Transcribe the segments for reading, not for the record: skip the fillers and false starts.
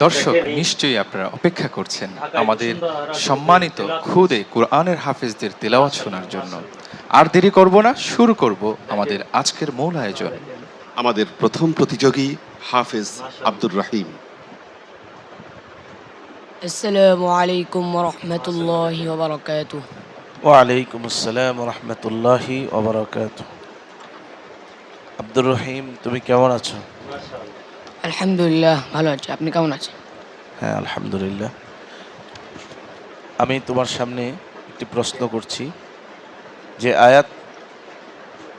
দর্শক, নিশ্চয়ই আপনারা অপেক্ষা করছেন আমাদের সম্মানিত খুদে কোরআনের হাফেজদের তেলাওয়াত শোনার জন্য। আর দেরি করব না, শুরু করব আমাদের আজকের মূল আয়োজন। আমাদের প্রথম প্রতিযোগী হাফেজ আব্দুর রহিম। السلام عليكم ورحمة الله وبركاته. ওয়ালাইকুম আসসালাম রহমতুল্লাহি ওবরাকাতুহ। আব্দুর রহিম, তুমি কেমন আছো? الحمد لله ভালো আছি, আপনি কেমন আছেন? হ্যাঁ, আলহামদুলিল্লাহ। আমি তোমার সামনে একটি প্রশ্ন করছি। যে আয়াত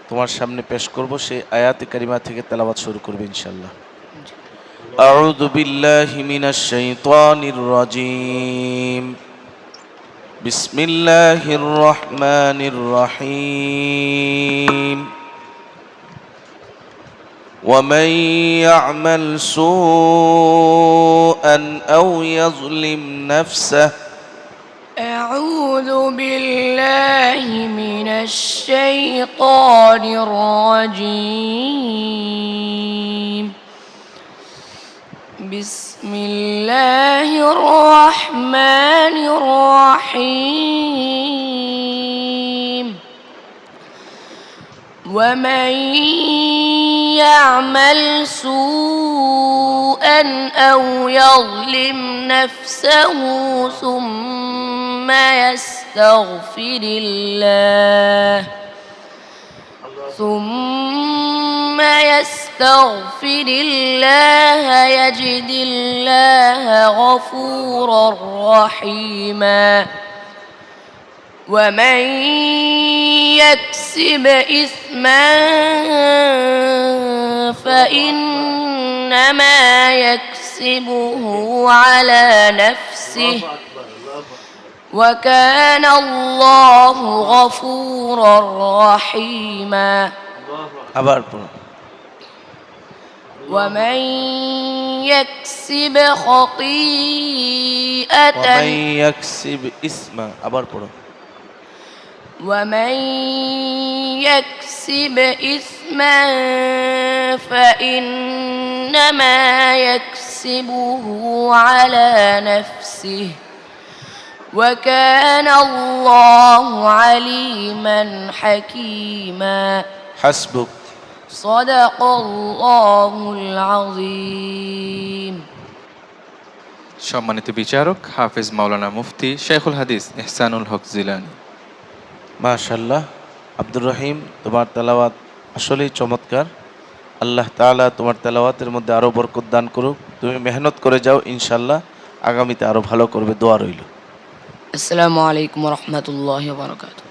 তোমার সামনে পেশ করব সেই আয়াতে কারিমা থেকে তেলাওয়াত শুরু করবে ইনশাআল্লাহ। আউযু বিল্লাহি মিনাশ শাইতানির রাজীম। বিসমিল্লাহির রহমানির রহিম। ومن يعمل سوءا أو يظلم نفسه أعوذ بالله من الشيطان الرجيم. بسم الله الرحمن الرحيم. ومن يعمل سوءا أو يظلم نفسه ثم يستغفر الله يجد الله غفورا رحيما. ومن يكسب إثما فإنما يكسبه على نفسه وكان الله غفورا رحيما. আবার পড়ো। ومن يكسب خطيئة ومن يكسب إثما আবার পড়ো। ومن يكسب إثما فإنما يكسبه على نفسه وكان الله عليما حكيما. حسبك. صدق الله العظيم. সম্মানিত বিচারক হাফেজ মাওলানা মুফতি শেখুল হাদিস ইহসানুল হক জিলানী। মাশাআল্লাহ। আব্দুর রহিম, তোমার তেলাওয়াত আসলেই চমৎকার। আল্লাহ তাআলা তোমার তেলাওয়াতের মধ্যে আরও বরকত দান করুক। তুমি মেহনত করে যাও, ইনশাআল্লাহ আগামীতে আরও ভালো করবে। দোয়া রইল। السلام عليكم ورحمة الله وبركاته.